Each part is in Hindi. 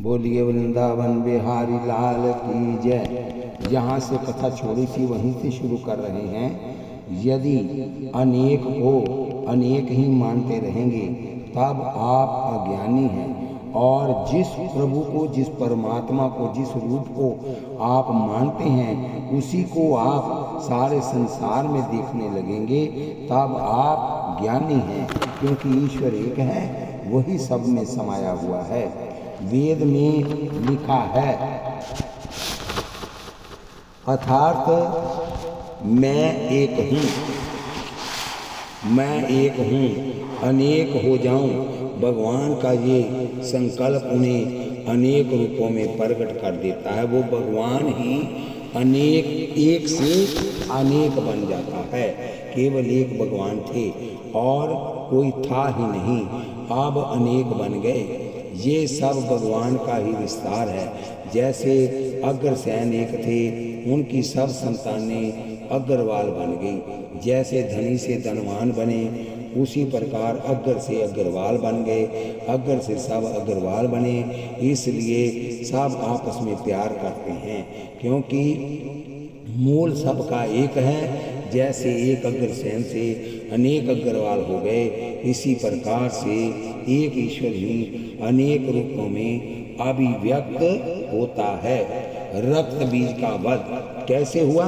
बोलिए वृंदावन बिहारी लाल की जय। जहाँ से कथा छोड़ी थी वहीं से शुरू कर रहे हैं। यदि अनेक को अनेक ही मानते रहेंगे तब आप अज्ञानी हैं, और जिस प्रभु को, जिस परमात्मा को, जिस रूप को आप मानते हैं उसी को आप सारे संसार में देखने लगेंगे तब आप ज्ञानी हैं, क्योंकि ईश्वर एक है, वही सब में समाया हुआ है। वेद में लिखा है अर्थात मैं एक हूँ, मैं एक हूँ, अनेक हो जाऊं। भगवान का ये संकल्प उन्हें अनेक रूपों में प्रकट कर देता है। वो भगवान ही अनेक, एक से अनेक बन जाता है। केवल एक भगवान थे और कोई था ही नहीं, अब अनेक बन गए। ये सब भगवान का ही विस्तार है। जैसे अग्रसेन एक थे, उनकी सब संतानें अग्रवाल बन गई। जैसे धनी से धनवान बने, उसी प्रकार अग्र से अग्रवाल बन गए, अग्र से सब अग्रवाल बने। इसलिए सब आपस में प्यार करते हैं, क्योंकि मूल सबका एक है। जैसे एक अग्रसेन से अनेक अग्रवाल हो गए, इसी प्रकार से एक ईश्वर ही अनेक रूपों में अभिव्यक्त होता है। रक्त बीज का वध कैसे हुआ?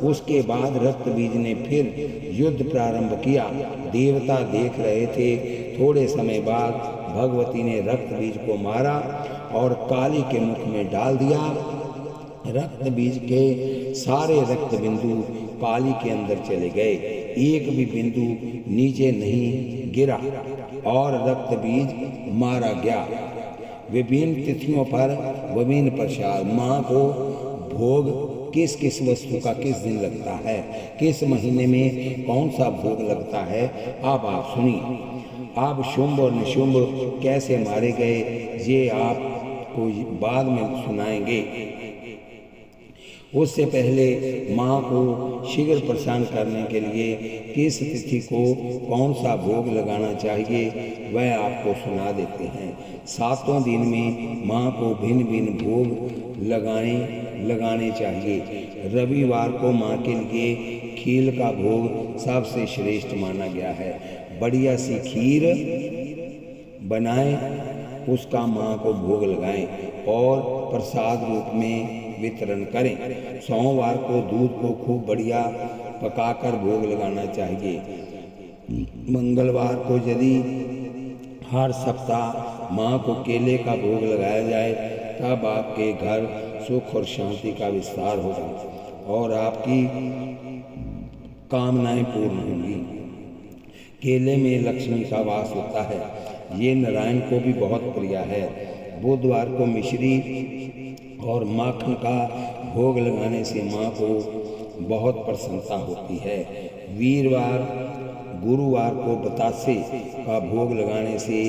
उसके बाद रक्त बीज ने फिर युद्ध प्रारंभ किया। देवता देख रहे थे। थोड़े समय बाद भगवती ने रक्त बीज को मारा और काली के मुख में डाल दिया। रक्त बीज के सारे रक्त बिंदु काली के अंदर चले गए, एक भी बिंदु नीचे नहीं गिरा और रक्त बीज मारा गया। विभिन्न तिथियों पर विभिन्न प्रसाद। माँ को भोग किस किस वस्तु का किस दिन लगता है, किस महीने में कौन सा भोग लगता है, अब आप सुनिए। अब शुंभ और निशुंभ कैसे मारे गए ये आपको बाद में सुनाएंगे। उससे पहले माँ को शीघ्र प्रसन्न करने के लिए किस तिथि को कौन सा भोग लगाना चाहिए वह आपको सुना देते हैं। 7 दिन में माँ को भिन्न भिन्न भोग लगाने चाहिए। रविवार को माँ के लिए खीर का भोग सबसे श्रेष्ठ माना गया है। बढ़िया सी खीर बनाएं, उसका माँ को भोग लगाएं और प्रसाद रूप में वितरण करें। सोमवार को दूध को खूब बढ़िया पकाकर भोग लगाना चाहिए। मंगलवार को यदि हर सप्ताह माँ को केले का भोग लगाया जाए तब आपके घर सुख और शांति का विस्तार होगा और आपकी कामनाएं पूर्ण होंगी। केले में लक्ष्मी का वास होता है, ये नारायण को भी बहुत प्रिय है। बुधवार को मिश्री और माखन का भोग लगाने से माँ को बहुत प्रसन्नता होती है। गुरुवार को बतासे का भोग लगाने से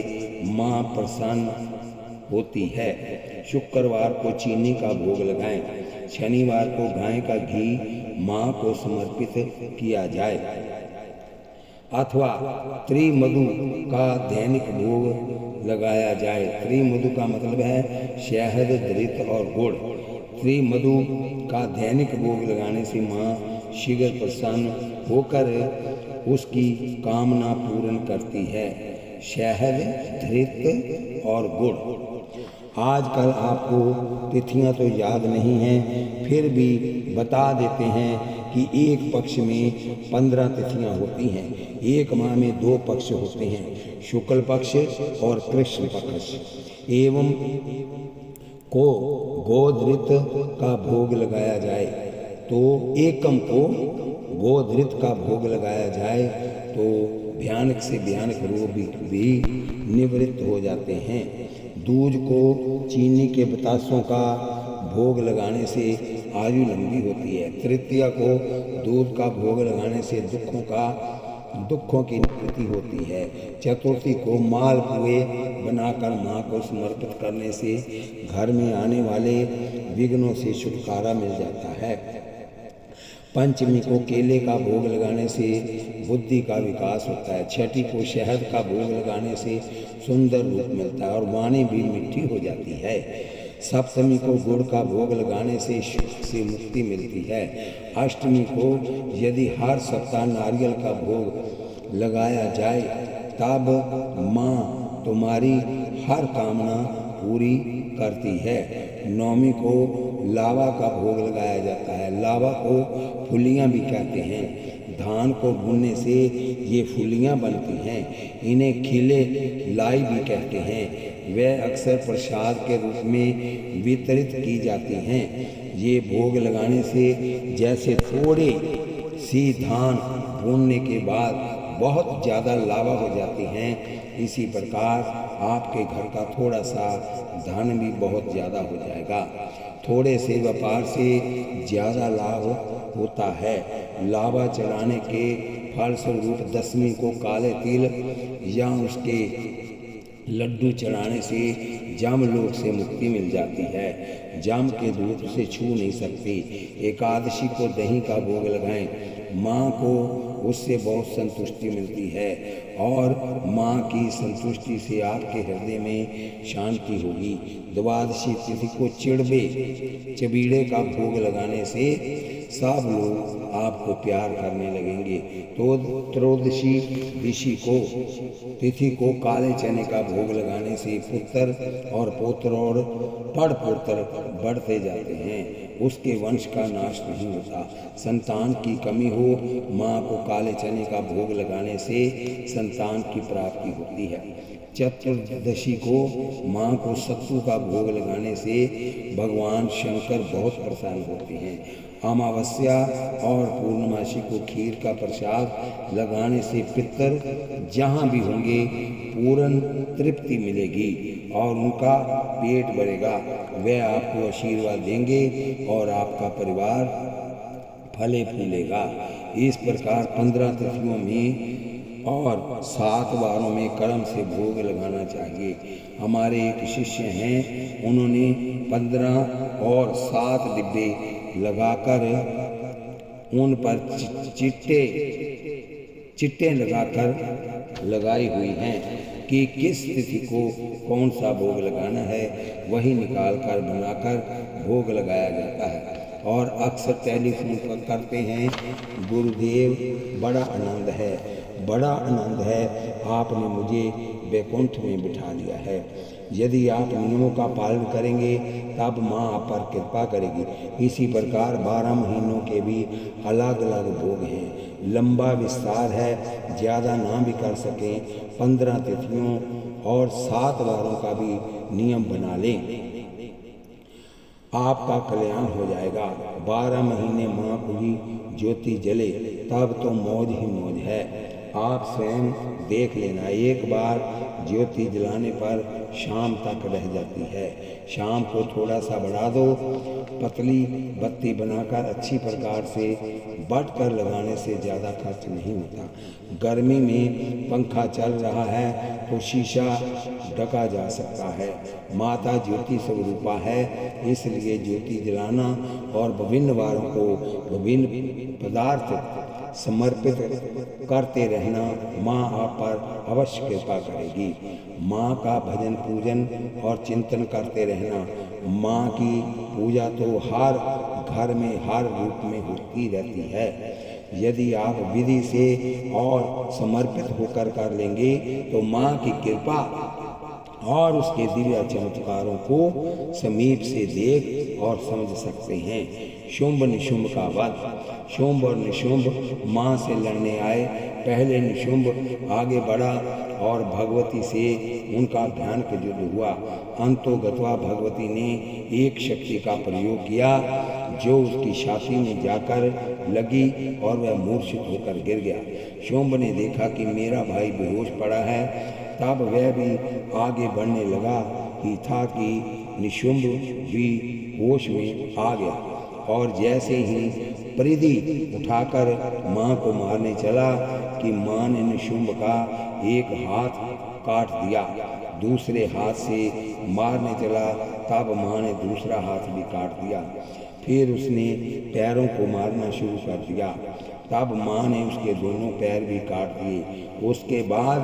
माँ प्रसन्न होती है। शुक्रवार को चीनी का भोग लगाएं। शनिवार को गाय का घी माँ को समर्पित किया जाए, अथवा त्रिमधु का दैनिक भोग लगाया जाए। त्रिमधु का मतलब है शहद, घृत और गुड़। त्रिमधु का दैनिक भोग लगाने से माँ शीघ्र प्रसन्न होकर उसकी कामना पूर्ण करती है। शहद, घृत और गुड़। आजकल आपको तिथियां तो याद नहीं हैं, फिर भी बता देते हैं कि एक पक्ष में 15 तिथियां होती हैं। एक माह में 2 पक्ष होते हैं, शुक्ल पक्ष और कृष्ण पक्ष। एवं को गोधृत का भोग लगाया जाए तो एकम को गोधृत का भोग लगाया जाए तो भयानक से भयानक रोग भी निवृत्त हो जाते हैं। दूध को चीनी के बतासों का भोग लगाने से आयु लंबी होती है। तृतीया को दूध का भोग लगाने से दुखों की निवृत्ति होती है। चतुर्थी को मालपुए बनाकर माँ को समर्पित करने से घर में आने वाले विघ्नों से छुटकारा मिल जाता है। पंचमी को केले का भोग लगाने से बुद्धि का विकास होता है। छठी को शहद का भोग लगाने से सुंदर रूप मिलता है और वाणी भी मिठी हो जाती है। सप्तमी को गुड़ का भोग लगाने से शोक से मुक्ति मिलती है। अष्टमी को यदि हर सप्ताह नारियल का भोग लगाया जाए तब माँ तुम्हारी हर कामना पूरी करती है। नौमी को लावा का भोग लगाया जाता है। लावा को फुलियाँ भी कहते हैं। धान को भूनने से ये फुलियाँ बनती हैं। इन्हें खिले लाई भी कहते हैं। वे अक्सर प्रसाद के रूप में वितरित की जाती हैं। ये भोग लगाने से जैसे थोड़े सी धान भूनने के बाद बहुत ज़्यादा लावा हो जाती हैं, इसी प्रकार आपके घर का थोड़ा सा धन भी बहुत ज़्यादा हो जाएगा। थोड़े से व्यापार से ज़्यादा लाभ होता है। लावा चढ़ाने के फलस्वरूप दसवीं को काले तिल या उसके लड्डू चढ़ाने से जमलोक से मुक्ति मिल जाती है। जम के दूध से छू नहीं सकती। एकादशी को दही का भोग लगाएं। माँ को उससे बहुत संतुष्टि मिलती है और माँ की संतुष्टि से आपके हृदय में शांति होगी। द्वादशी तिथि को चबीड़े का भोग लगाने से सब लोग आपको प्यार करने लगेंगे। तो त्रयोदशी तिथि को काले चने का भोग लगाने से पुत्र और पौत्र और पड़पोत्र बढ़ते जाते हैं। उसके वंश का नाश नहीं होता। संतान की कमी हो, माँ को काले चने का भोग लगाने से संतान की प्राप्ति होती है। चतुर्दशी को माँ को सत्तू का भोग लगाने से भगवान शंकर बहुत प्रसन्न होते हैं। अमावस्या और पूर्णमासी को खीर का प्रसाद लगाने से पितर जहाँ भी होंगे पूर्ण तृप्ति मिलेगी और उनका पेट बढ़ेगा। वे आपको आशीर्वाद देंगे और आपका परिवार फले फूलेगा। इस प्रकार 15 तिथियों में और 7 वारों में कर्म से भोग लगाना चाहिए। हमारे एक शिष्य हैं, उन्होंने 15 और 7 डिब्बे लगाकर उन पर चिट्टे लगाकर लगाई हुई हैं कि किस तिथि को कौन सा भोग लगाना है। वही निकाल कर बनाकर भोग लगाया जाता है और अक्सर टेलीफोन पर करते हैं। गुरुदेव, बड़ा आनंद है, आपने मुझे वैकुंठ में बिठा दिया है। यदि आप नियमों का पालन करेंगे तब माँ आप पर कृपा करेगी। इसी प्रकार 12 महीनों के भी अलग अलग भोग हैं। लंबा विस्तार है, ज़्यादा ना भी कर सकें। 15 तिथियों और 7 वारों का भी नियम बना लें, आपका कल्याण हो जाएगा। 12 महीने माँ की ज्योति जले तब तो मौज ही मौज है। आप स्वयं देख लेना, एक बार ज्योति जलाने पर शाम तक रह जाती है। शाम को थोड़ा सा बढ़ा दो। पतली बत्ती बनाकर अच्छी प्रकार से बट कर लगाने से ज़्यादा खर्च नहीं होता। गर्मी में पंखा चल रहा है तो शीशा ढका जा सकता है। माता ज्योति स्वरूपा है, इसलिए ज्योति जलाना और विभिन्न वारों को विभिन्न पदार्थ समर्पित करते रहना माँ आप पर अवश्य कृपा करेगी। माँ का भजन पूजन और चिंतन करते रहना। माँ की पूजा तो हर घर में हर रूप में होती रहती है। यदि आप विधि से और समर्पित होकर कर लेंगे तो माँ की कृपा और उसके दिव्य चमत्कारों को समीप से देख और समझ सकते हैं। शुंभ निशुंभ का वध। शुंभ और निशुंभ माँ से लड़ने आए। पहले निशुंभ आगे बढ़ा और भगवती से उनका भयानक युद्ध हुआ। अंतोगत्वा भगवती ने एक शक्ति का प्रयोग किया जो उसकी छाती में जाकर लगी और वह मूर्छित होकर गिर गया। शुंभ ने देखा कि मेरा भाई बेहोश पड़ा है, तब वह भी आगे बढ़ने लगा ही था कि निशुंभ भी होश में आ गया और जैसे ही परिधि उठाकर माँ को मारने चला कि माँ ने निशुंभ का एक हाथ काट दिया। दूसरे हाथ से मारने चला तब माँ ने दूसरा हाथ भी काट दिया। फिर उसने पैरों को मारना शुरू कर दिया। तब माँ ने उसके दोनों पैर भी काट दिए। उसके बाद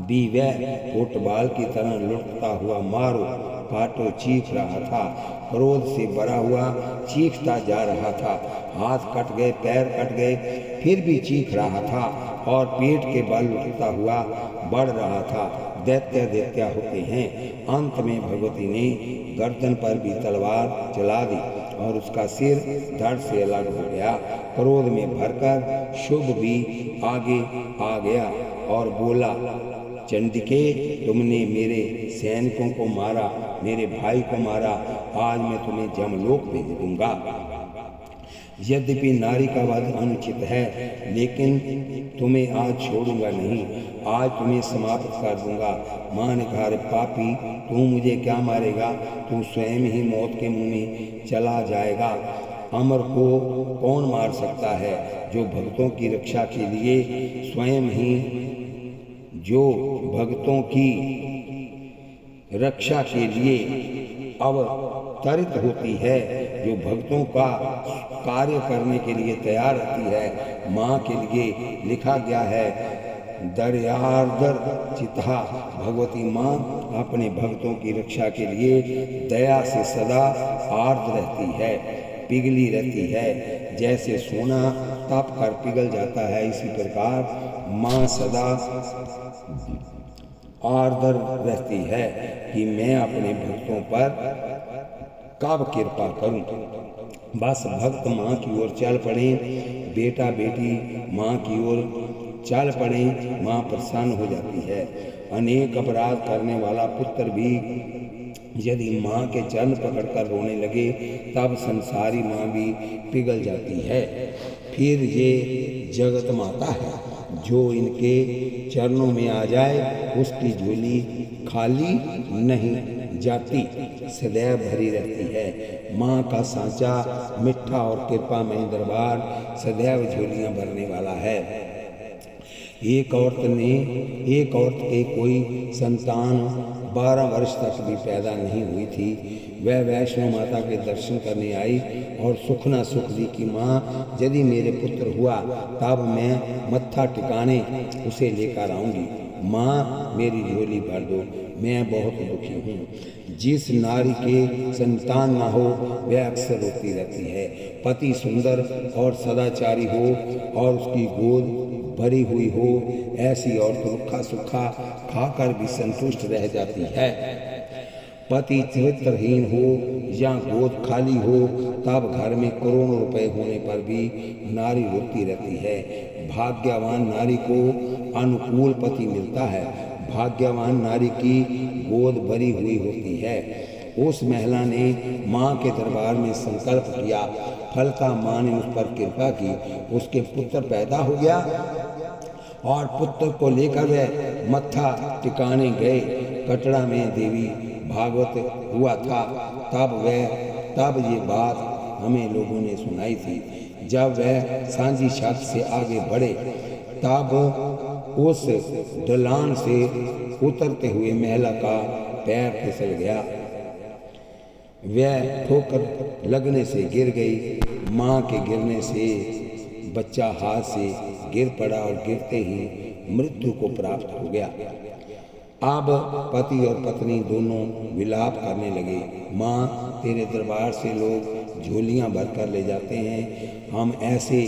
भी वह फुटबॉल की तरह लुढ़कता हुआ मारो काटो चीख रहा था। क्रोध से भरा हुआ चीखता जा रहा था। हाथ कट गए, पैर कट गए, फिर भी चीख रहा था और पेट के बल लुढ़कता हुआ बढ़ रहा था। दैत्य दैत्य होते हैं। अंत में भगवती ने गर्दन पर भी तलवार चला दी और उसका सिर धड़ से अलग हो गया। क्रोध में भरकर शुभ भी आगे आ गया और बोला, चंडिके, तुमने मेरे सैनिकों को मारा, मेरे भाई को मारा, आज मैं तुम्हें जमलोक भेज दूंगा। यद्यपि नारी का वध अनुचित है, लेकिन तुम्हें आज छोड़ूंगा नहीं, आज तुम्हें समाप्त कर दूंगा। माँ ने कहा, अरे पापी, तू मुझे क्या मारेगा? तू स्वयं ही मौत के मुंह में चला जाएगा। अमर को कौन मार सकता है? जो भक्तों की रक्षा के लिए स्वयं ही रक्षा के लिए अवतरित होती है, जो भक्तों का कार्य करने के लिए तैयार रहती है। माँ के लिए लिखा गया है, दयार्द्र चित्ता। भगवती माँ अपने भक्तों की रक्षा के लिए दया से सदा आर्द्र रहती है, पिघली रहती है। जैसे सोना तप कर पिघल जाता है, इसी प्रकार माँ सदा आर्द्र रहती है कि मैं अपने भक्तों पर कब कृपा करूं। बस भक्त माँ की ओर चल पड़े, बेटा बेटी माँ की ओर चल पड़े, माँ प्रसन्न हो जाती है। अनेक अपराध करने वाला पुत्र भी यदि माँ के चरण पकड़कर रोने लगे, तब संसारी माँ भी पिघल जाती है। फिर ये जगत माता है, जो इनके चरणों में आ जाए उसकी झोली खाली नहीं जाती, सदैव भरी रहती है। माँ का सांचा मिठा और कृपामय दरबार सदैव झोलियाँ भरने वाला है। एक औरत के कोई संतान 12 वर्ष तक भी पैदा नहीं हुई थी। वह वैष्णो माता के दर्शन करने आई और सुखना सुख दी कि माँ, यदि मेरे पुत्र हुआ तब मैं मत्था टिकाने उसे लेकर आऊँगी। माँ, मेरी झोली भर दो, मैं बहुत दुखी हूँ। जिस नारी के संतान ना हो वह अक्सर रोती रहती है। पति सुंदर और सदाचारी हो और उसकी गोद भरी हुई हो, ऐसी औरत रुखा सुखा खाकर भी संतुष्ट रह जाती है। पति चरित्रहीन हो या गोद खाली हो, तब घर में करोड़ों रुपए होने पर भी नारी रोती रहती है। भाग्यवान नारी को अनुकूल पति मिलता है। भाग्यवान नारी की गोद भरी हुई होती है। उस महिला ने माँ के दरबार में संकल्प किया, फलतः माँ ने उस पर कृपा की। उसके पुत्र पैदा हो गया और पुत्र को लेकर वह मत्था टिकाने गए। कटरा में देवी भागवत हुआ था, तब ये बात हमें लोगों ने सुनाई थी। जब वह सांझी छत से आगे बढ़े, तब उस ढलान से उतरते हुए महिला का पैर फिसल गया। वह ठोकर लगने से गिर गई। माँ के गिरने से बच्चा हाथ से गिर पड़ा और गिरते ही मृत्यु को प्राप्त हो गया। अब पति और पत्नी दोनों विलाप करने लगे। माँ, तेरे दरबार से लोग झोलियाँ भरकर ले जाते हैं। हम ऐसे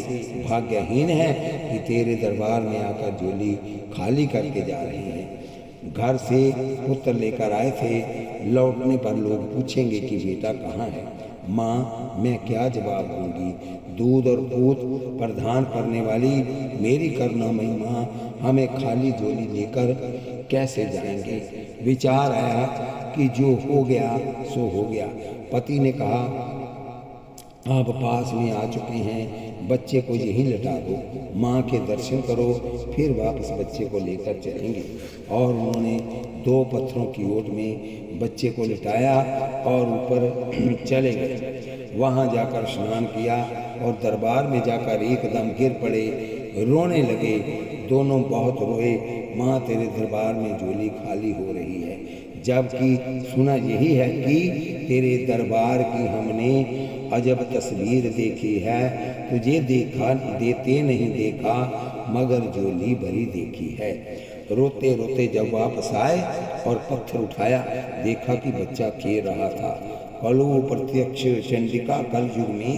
भाग्यहीन हैं कि तेरे दरबार में आकर झोली खाली करके जा रहे हैं। घर से पुत्र लेकर आए थे, लौटने पर लोग पूछेंगे कि बेटा कहाँ है। माँ, मैं क्या जवाब दूंगी? दूध और पूत प्रदान करने वाली मेरी करुणामयी माँ हमें खाली झोली लेकर कैसे जाएंगे? विचार आया कि जो हो गया सो हो गया। पति ने कहा, आप पास में आ चुके हैं, बच्चे को यहीं लटा दो, माँ के दर्शन करो, फिर वापस बच्चे को लेकर चलेंगे। और उन्होंने 2 पत्थरों की ओट में बच्चे को लिटाया और ऊपर चले गए। वहाँ जाकर स्नान किया और दरबार में जाकर एकदम गिर पड़े, रोने लगे। दोनों बहुत रोए। माँ, तेरे दरबार में झोली खाली हो रही है, जबकि सुना यही है कि तेरे दरबार की हमने अजब तस्वीर देखी है। तुझे देखा देते नहीं देखा, मगर झोली भरी देखी है। रोते रोते जब वापस आए और पत्थर उठाया, देखा कि बच्चा खेल रहा था। कलु प्रत्यक्ष चंडिका कलयुग में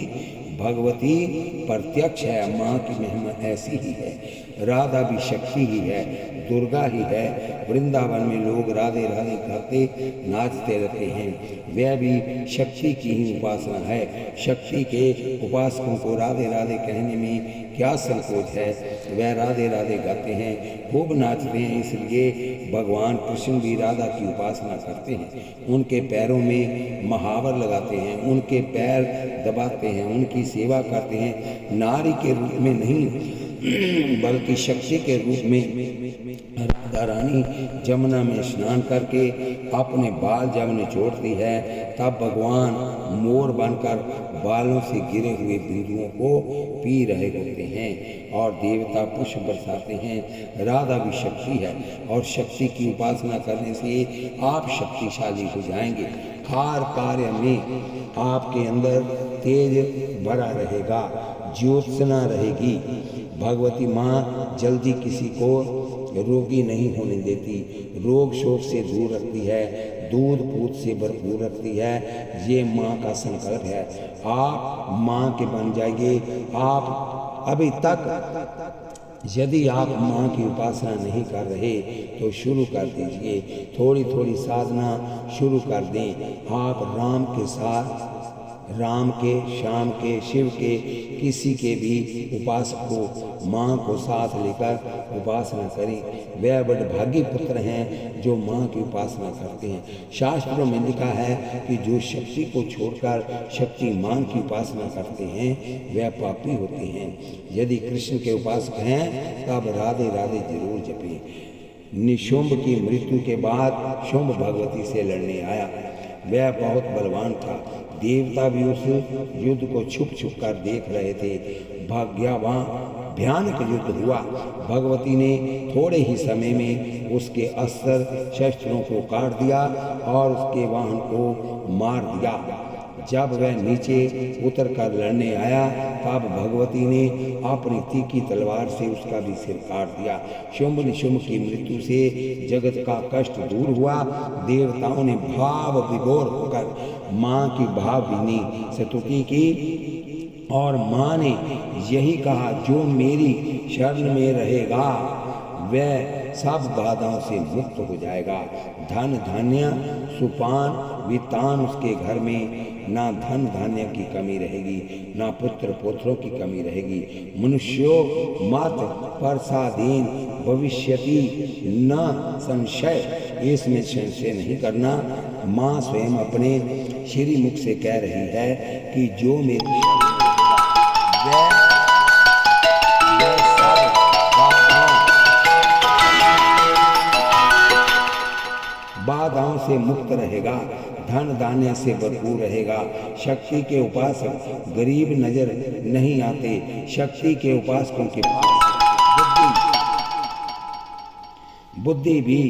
भगवती प्रत्यक्ष है। माँ की महिमा ऐसी ही है। राधा भी शक्ति ही है, दुर्गा ही है। वृंदावन में लोग राधे राधे कहते नाचते रहते हैं। वह भी शक्ति की ही उपासना है। शक्ति के उपासकों को राधे राधे कहने में क्या संकोच है। वह राधे राधे गाते हैं, खूब नाचते हैं। इसलिए भगवान कृष्ण भी राधा की उपासना करते हैं। उनके पैरों में महावर लगाते हैं, उनके पैर दबाते हैं, उनकी सेवा करते हैं। नारी के रूप में नहीं बल्कि शक्ति के रूप में। राधा रानी जमुना में स्नान करके अपने बाल जब निचोड़ती है, तब भगवान मोर बनकर बालों से गिरे हुए बिंदुओं को पी रहे होते हैं और देवता पुष्प बरसाते हैं। राधा भी शक्ति है और शक्ति की उपासना करने से आप शक्तिशाली हो जाएंगे। हर कार्य में आपके अंदर तेज भरा रहेगा, ज्योत्सना रहेगी। भगवती माँ जल्दी किसी को रोगी नहीं होने देती, रोग शोक से दूर रखती है, दूध पूत से भरपूर रखती है। ये माँ का संकल्प है। आप माँ के बन जाइए। आप अभी तक यदि आप माँ की उपासना नहीं कर रहे तो शुरू कर दीजिए। थोड़ी थोड़ी साधना शुरू कर दें। आप राम के साथ, राम के, श्याम के, शिव के, किसी के भी उपासक को, माँ को साथ लेकर उपासना करें। वे बड़े भागी पुत्र हैं जो माँ की उपासना करते हैं। शास्त्रों में लिखा है कि जो शक्ति को छोड़कर शक्तिमान की उपासना करते हैं वे पापी होते हैं। यदि कृष्ण के उपासक हैं तब राधे राधे जरूर जपें। निशुंभ की मृत्यु के बाद शुंभ भगवती से लड़ने आया। वह बहुत बलवान था। देवता भी उस युद्ध को छुप छुप कर देख रहे थे। भयानक युद्ध हुआ। भगवती ने थोड़े ही समय में उसके अस्त्र शस्त्रों को काट दिया और उसके वाहन को मार दिया। जब वह नीचे उतर कर लड़ने आया तब भगवती ने अपनी तीखी तलवार से उसका भी सिर काट दिया। शुंभ निशुंभ की मृत्यु से जगत का कष्ट दूर हुआ। देवताओं ने भाव विभोर होकर माँ की भावभीनी स्तुति की और माँ ने यही कहा, जो मेरी शरण में रहेगा वह सब बाधाओं से मुक्त हो जाएगा। धन धान्य सुपान वितान उसके घर में ना धन धान्य की कमी रहेगी, ना पुत्र पुत्रों की कमी रहेगी। मनुष्यों मत प्रसादेन भविष्यति न संशय, इसमें संशय नहीं करना। माँ स्वयं अपने श्री मुख से कह रही है कि जो मेरी बाधाओं से मुक्त रहेगा, धन धान्य से भरपूर रहेगा। शक्ति के उपासक गरीब नजर नहीं आते। शक्ति के उपासकों के पास बुद्धि भी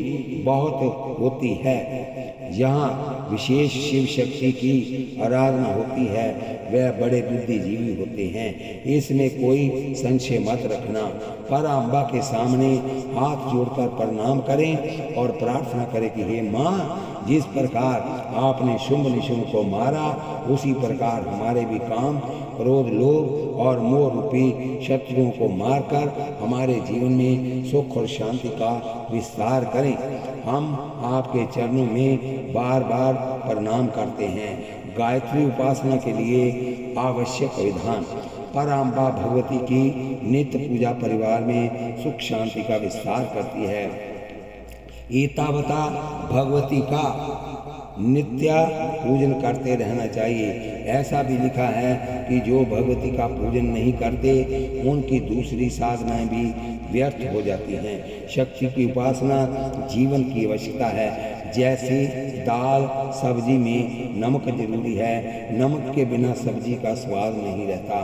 बहुत होती है। यहाँ विशेष शिव शक्ति की आराधना होती है। वह बड़े बुद्धिजीवी होते हैं, इसमें कोई संशय मत रखना। पराम्बा के सामने हाथ जोड़कर प्रणाम करें और प्रार्थना करें कि हे माँ, जिस प्रकार आपने शुंभ निशुंभ को मारा उसी प्रकार हमारे भी काम, क्रोध, लोभ और मोह रूपी शत्रुओं को मारकर हमारे जीवन में सुख और शांति का विस्तार करें। हम आपके चरणों में बार बार प्रणाम करते हैं। गायत्री उपासना के लिए आवश्यक विधान। पराम्बा भगवती की नित्य पूजा परिवार में सुख शांति का विस्तार करती है। एतावता भगवती का नित्य पूजन करते रहना चाहिए। ऐसा भी लिखा है कि जो भगवती का पूजन नहीं करते उनकी दूसरी साधनाएं भी व्यर्थ हो जाती हैं। शक्ति की उपासना जीवन की आवश्यकता है। जैसे दाल सब्जी में नमक जरूरी है, नमक के बिना सब्जी का स्वाद नहीं रहता।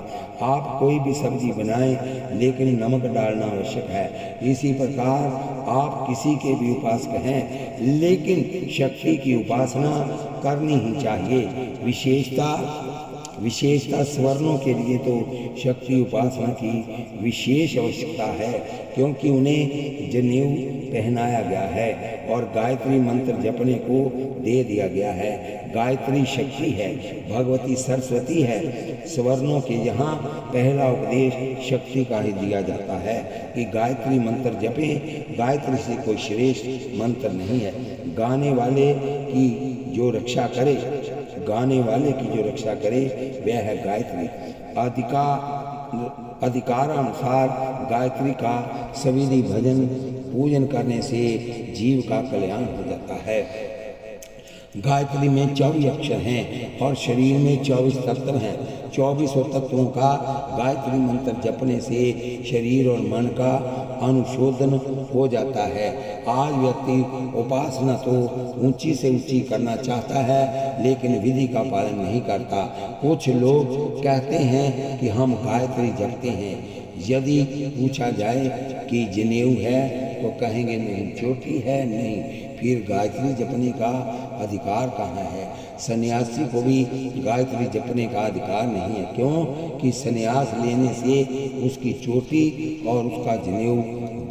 आप कोई भी सब्जी बनाएं लेकिन नमक डालना आवश्यक है। इसी प्रकार आप किसी के भी उपासक हैं लेकिन शक्ति की उपासना करनी ही चाहिए। विशेषता स्वर्णों के लिए तो शक्ति उपासना की विशेष आवश्यकता है, क्योंकि उन्हें जनेऊ पहनाया गया है और गायत्री मंत्र जपने को दे दिया गया है। गायत्री शक्ति है, भगवती सरस्वती है। स्वर्णों के यहाँ पहला उपदेश शक्ति का ही दिया जाता है कि गायत्री मंत्र जपें। गायत्री से कोई श्रेष्ठ मंत्र नहीं है। गाने वाले की जो रक्षा करे वह है गायत्री। अधिकारानुसार गायत्री का सविधि भजन पूजन करने से जीव का कल्याण हो जाता है। गायत्री में 24 अक्षर हैं और शरीर में 24 तत्व हैं। 24 तत्वों का गायत्री मंत्र जपने से शरीर और मन का अनुशोधन हो जाता है। आज व्यक्ति उपासना तो ऊंची से ऊंची करना चाहता है लेकिन विधि का पालन नहीं करता। कुछ लोग कहते हैं कि हम गायत्री जपते हैं, यदि पूछा जाए कि जनेऊ है तो कहेंगे नहीं, चोटी है नहीं, फिर गायत्री जपने का अधिकार कहाँ है? सन्यासी को भी गायत्री जपने का अधिकार नहीं है। क्यों? कि सन्यास लेने से उसकी चोटी और उसका जनेऊ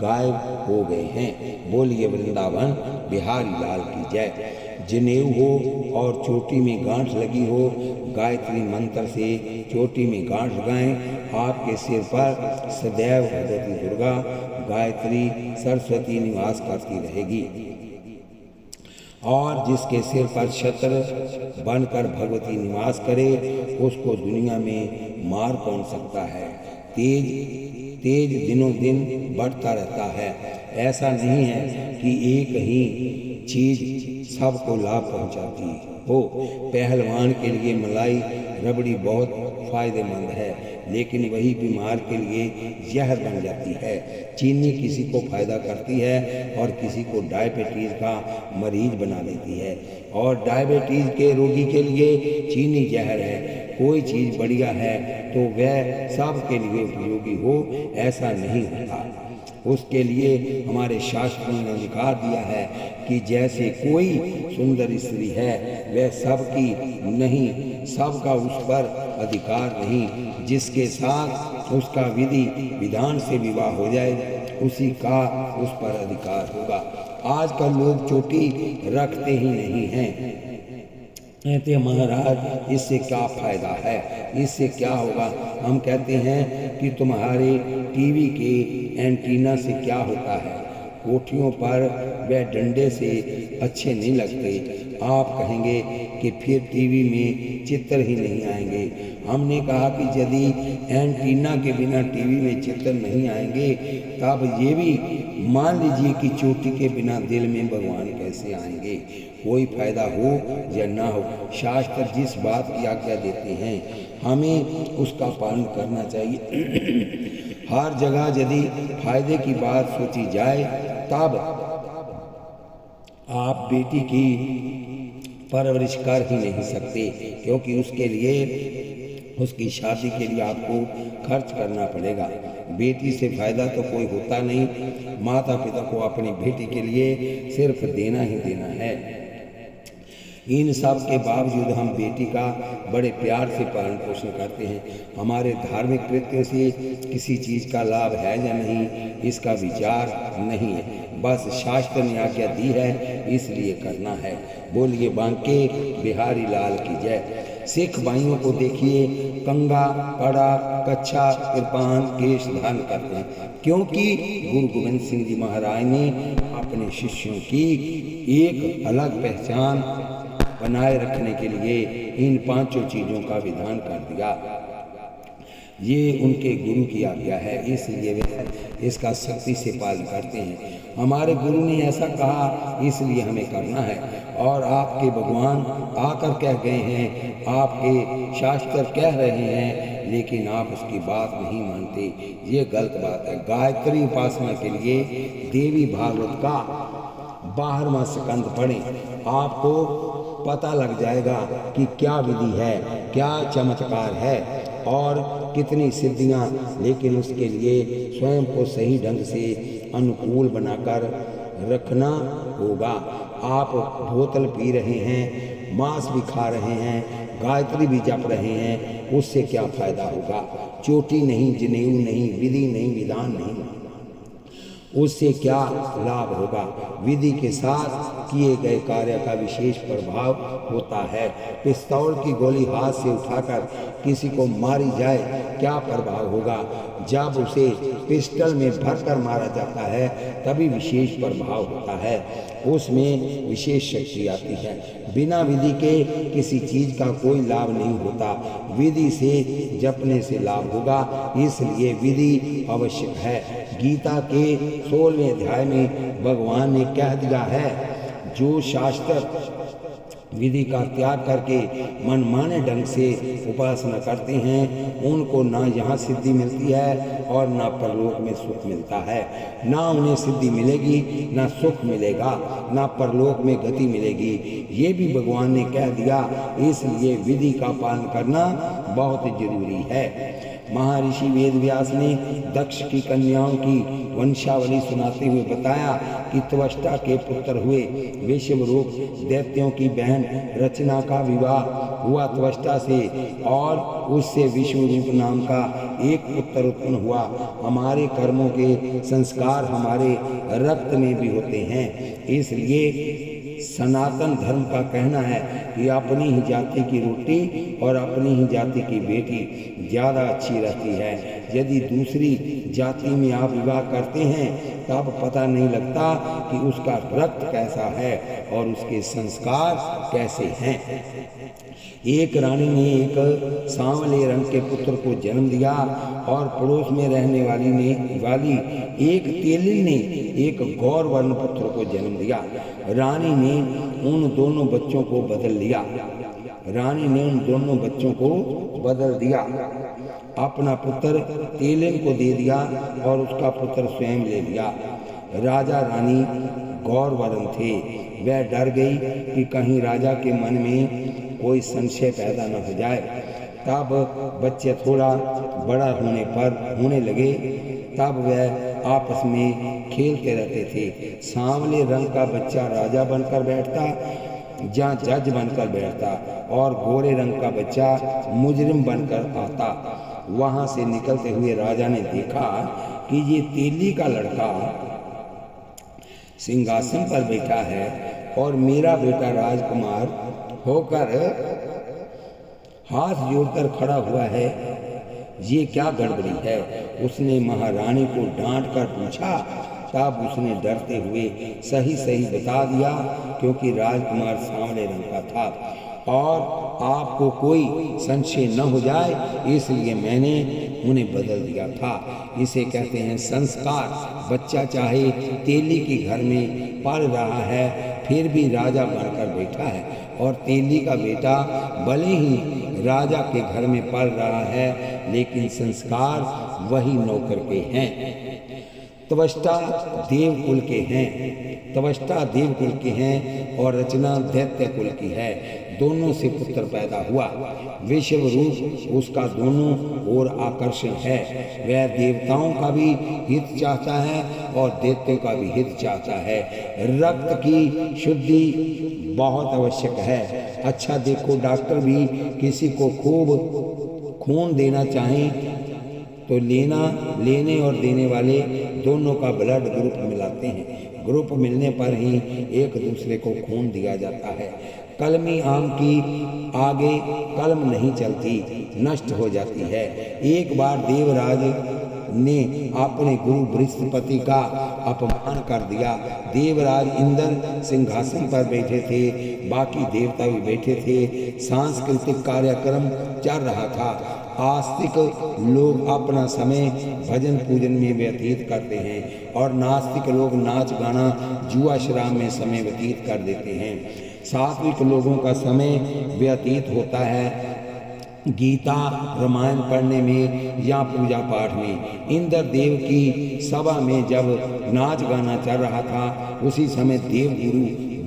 गायब हो गए हैं। बोलिए वृंदावन बिहारी लाल की जय। जनेऊ हो और चोटी में गांठ लगी हो, गायत्री मंत्र से चोटी में गांठ लगाएं। आपके सिर पर सदैव भगवती दुर्गा गायत्री सरस्वती निवास करती रहेगी और जिसके सिर पर छत्र बनकर भगवती निवास करे उसको दुनिया में मार कौन सकता है? तेज दिनों दिन बढ़ता रहता है। ऐसा नहीं है कि एक ही चीज सबको लाभ पहुंचाती हो। पहलवान के लिए मलाई रबड़ी बहुत फायदेमंद है, लेकिन वही बीमार के लिए जहर बन जाती है। चीनी किसी को फायदा करती है और किसी को डायबिटीज का मरीज बना देती है, और डायबिटीज के रोगी के लिए चीनी जहर है। कोई चीज़ बढ़िया है तो वह सबके लिए उपयोगी हो, ऐसा नहीं होता। उसके लिए हमारे शास्त्रों ने अधिकार दिया है कि जैसे कोई सुंदर स्त्री है वह सबकी नहीं, सबका उस पर अधिकार नहीं। जिसके साथ उसका विधि विधान से विवाह हो जाए उसी का उस पर अधिकार होगा। आजकल लोग चोटी रखते ही नहीं हैं। कहते महाराज इससे क्या फायदा है, इससे क्या होगा? हम कहते हैं कि तुम्हारे टीवी के एंटीना से क्या होता है? कोठियों पर वह डंडे से अच्छे नहीं लगते। आप कहेंगे कि फिर टीवी में चित्र ही नहीं आएंगे। हमने कहा कि यदि एंटीना के बिना टीवी में चित्र नहीं आएंगे तब ये भी मान लीजिए कि चोटी के बिना दिल में भगवान कैसे आएंगे? कोई फायदा हो या ना हो, शास्त्र जिस बात की आज्ञा देते हैं हमें उसका पालन करना चाहिए। हर जगह यदि फायदे की बात सोची जाए तब आप बेटी की परवरिश कर ही नहीं सकते, क्योंकि उसके लिए उसकी शादी के लिए आपको खर्च करना पड़ेगा। बेटी से फायदा तो कोई होता नहीं। माता पिता को अपनी बेटी के लिए सिर्फ देना ही देना है। इन सब के बावजूद हम बेटी का बड़े प्यार से पालन पोषण करते हैं। हमारे धार्मिक कृत्य से किसी चीज़ का लाभ है या नहीं इसका विचार नहीं है, बस शास्त्र ने आज्ञा दी है इसलिए करना है। बोलिए बांके बिहारी लाल की जय। सिख भाइयों को देखिए, कंगा, कड़ा, कच्छा, कृपान, केश धारण करते हैं, क्योंकि गुरु गोविंद सिंह जी महाराज ने अपने शिष्यों की एक अलग पहचान बनाए रखने के लिए इन पांचों चीज़ों का विधान कर दिया। ये उनके गुरु की आज्ञा है, इसलिए वे इसका सख्ती से पालन करते हैं। हमारे गुरु ने ऐसा कहा इसलिए हमें करना है। और आपके भगवान आकर कह गए हैं, आपके शास्त्र कह रहे हैं, लेकिन आप उसकी बात नहीं मानते। ये गलत बात है। गायत्री उपासना के लिए देवी भागवत का 12वां स्कंद पढ़ें, आपको पता लग जाएगा कि क्या विधि है, क्या चमत्कार है और कितनी सिद्धियां। लेकिन उसके लिए स्वयं को सही ढंग से अनुकूल बनाकर रखना होगा। आप बोतल पी रहे हैं, मांस भी खा रहे हैं, गायत्री भी जप रहे हैं, उससे क्या फायदा होगा? चोटी नहीं, जनेऊ नहीं, विधि नहीं, विधान नहीं, उससे क्या लाभ होगा? विधि के साथ किए गए कार्य का विशेष प्रभाव होता है। पिस्तौल की गोली हाथ से उठाकर किसी को मारी जाए, क्या प्रभाव होगा? जब उसे पिस्टल में भरकर मारा जाता है तभी विशेष प्रभाव होता है, उसमें विशेष शक्ति आती है। बिना विधि के किसी चीज का कोई लाभ नहीं होता, विधि से जपने से लाभ होगा, इसलिए विधि आवश्यक है। गीता के 16वें अध्याय में भगवान ने कह दिया है, जो शास्त्र विधि का त्याग करके मनमाने ढंग से उपासना करते हैं उनको ना यहाँ सिद्धि मिलती है और ना परलोक में सुख मिलता है। ना उन्हें सिद्धि मिलेगी, ना सुख मिलेगा, ना परलोक में गति मिलेगी। ये भी भगवान ने कह दिया, इसलिए विधि का पालन करना बहुत जरूरी है। महर्षि वेदव्यास ने दक्ष की कन्याओं की वंशावली सुनाते हुए बताया कि त्वष्टा के पुत्र हुए। विश्वरूप दैत्यों की बहन रचना का विवाह हुआ त्वष्टा से और उससे विश्वरूप नाम का एक पुत्र उत्पन्न हुआ। हमारे कर्मों के संस्कार हमारे रक्त में भी होते हैं, इसलिए सनातन धर्म का कहना है कि अपनी ही जाति की रोटी और अपनी ही जाति की बेटी ज़्यादा अच्छी रहती है। यदि दूसरी जाति में आप विवाह करते हैं तब पता नहीं लगता कि उसका रक्त कैसा है और उसके संस्कार कैसे हैं। एक रानी ने एक सांवले रंग के पुत्र को जन्म दिया और पड़ोस में रहने वाली एक तेलिन ने एक गौर वर्ण पुत्र को जन्म दिया। रानी ने उन दोनों बच्चों को बदल दिया, अपना पुत्र तेलिन को दे दिया और उसका पुत्र स्वयं ले लिया। राजा रानी गौर वर्ण थे, वह डर गई कि कहीं राजा के मन में कोई संशय पैदा न हो जाए। तब बच्चे थोड़ा बड़ा होने लगे, तब वह आपस में खेलते रहते थे। सांवले रंग का बच्चा राजा बनकर बैठता या जज बनकर बैठता और गोरे रंग का बच्चा मुजरिम बनकर आता। वहां से निकलते हुए राजा ने देखा कि ये तेली का लड़का सिंहासन पर बैठा है और मेरा बेटा राजकुमार होकर हाथ जोड़कर खड़ा हुआ है, ये क्या गड़बड़ी है? उसने महारानी को डांट कर पूछा, तब उसने डरते हुए सही सही बता दिया, क्योंकि राजकुमार सांवले रंग का था और आपको कोई संशय न हो जाए इसलिए मैंने उन्हें बदल दिया था। इसे कहते हैं संस्कार। बच्चा चाहे तेली के घर में पल रहा है फिर भी राजा बनकर बैठा है और तेली का बेटा भले ही राजा के घर में पल रहा है लेकिन संस्कार वही नौकर के हैं। त्वष्टा देवकुल के हैं और रचना दैत्य कुल की है। दोनों से पुत्र पैदा हुआ। विश्व रूप उसका दोनों ओर आकर्षण है। वह देवताओं का भी हित चाहता है और दैत्यों का भी हित चाहता है। रक्त की शुद्धि बहुत आवश्यक है। अच्छा देखो, डॉक्टर भी किसी को खूब खून देना चाहें तो लेने और देने वाले दोनों का ब्लड ग्रुप मिलाते हैं। ग्रुप मिलने पर ही एक दूसरे को खून दिया जाता है। कलमी आम की आगे कलम नहीं चलती, नष्ट हो जाती है। एक बार देवराज ने अपने गुरु बृहस्पति का अपमान कर दिया। देवराज इंद्र सिंहासन पर बैठे थे, बाकी देवता भी बैठे थे। सांस्कृतिक कार्यक्रम चल रहा था। आस्तिक लोग अपना समय भजन पूजन में व्यतीत करते हैं और नास्तिक लोग नाच गाना जुआ शराब में समय व्यतीत कर देते हैं। सात्विक लोगों का समय व्यतीत होता है गीता रामायण पढ़ने में या पूजा पाठ में। इंद्र देव की सभा में जब नाच गाना चल रहा था उसी समय देवगुरु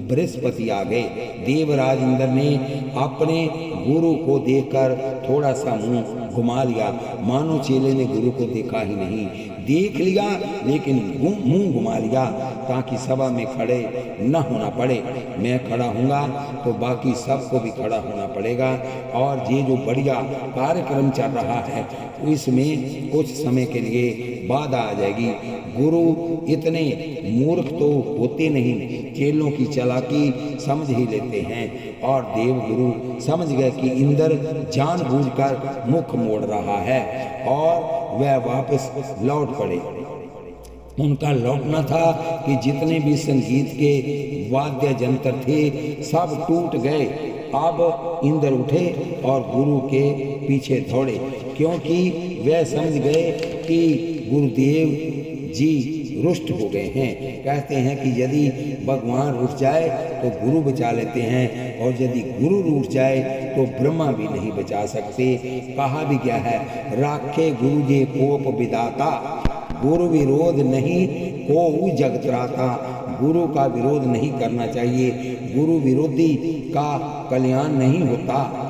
बृहस्पति आ गए। देवराज इंद्र ने अपने गुरु को देखकर थोड़ा सा मुंह घुमा लिया, मानो चेले ने गुरु को देखा ही नहीं। देख लिया लेकिन मुंह घुमा लिया ताकि सभा में खड़े न होना पड़े। मैं खड़ा हूँगा तो बाकी सबको भी खड़ा होना पड़ेगा और ये जो बढ़िया कार्यक्रम चल रहा है तो इसमें कुछ समय के लिए बाधा आ जाएगी। गुरु इतने मूर्ख तो होते नहीं, चेलों की चालाकी समझ ही लेते हैं। और देवगुरु समझ गए कि इंद्र जानबूझकर मुख मोड़ रहा है और वह वापस लौट पड़े। उनका लौटना था कि जितने भी संगीत के वाद्य यंत्र थे सब टूट गए। अब इंद्र उठे और गुरु के पीछे दौड़े, क्योंकि वह समझ गए कि गुरुदेव जी रुष्ट हो गए हैं। कहते हैं कि यदि भगवान रुठ जाए तो गुरु बचा लेते हैं और यदि गुरु रूठ जाए तो ब्रह्मा भी नहीं बचा सकते। कहा भी गया है, राखे गुरु जे कोप विदाता, गुरु विरोध नहीं को जग त्राता। गुरु का विरोध नहीं करना चाहिए, गुरु विरोधी का कल्याण नहीं होता।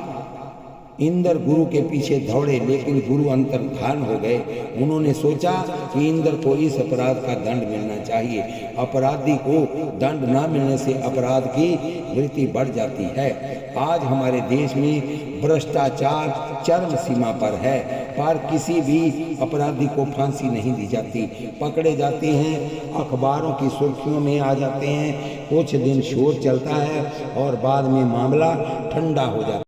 इंद्र गुरु के पीछे दौड़े लेकिन गुरु अंतर्धान हो गए। उन्होंने सोचा कि इंद्र को इस अपराध का दंड मिलना चाहिए। अपराधी को दंड न मिलने से अपराध की वृत्ति बढ़ जाती है। आज हमारे देश में भ्रष्टाचार चरम सीमा पर है, पर किसी भी अपराधी को फांसी नहीं दी जाती। पकड़े जाते हैं, अखबारों की सुर्खियों में आ जाते हैं, कुछ दिन शोर चलता है और बाद में मामला ठंडा हो जाता है।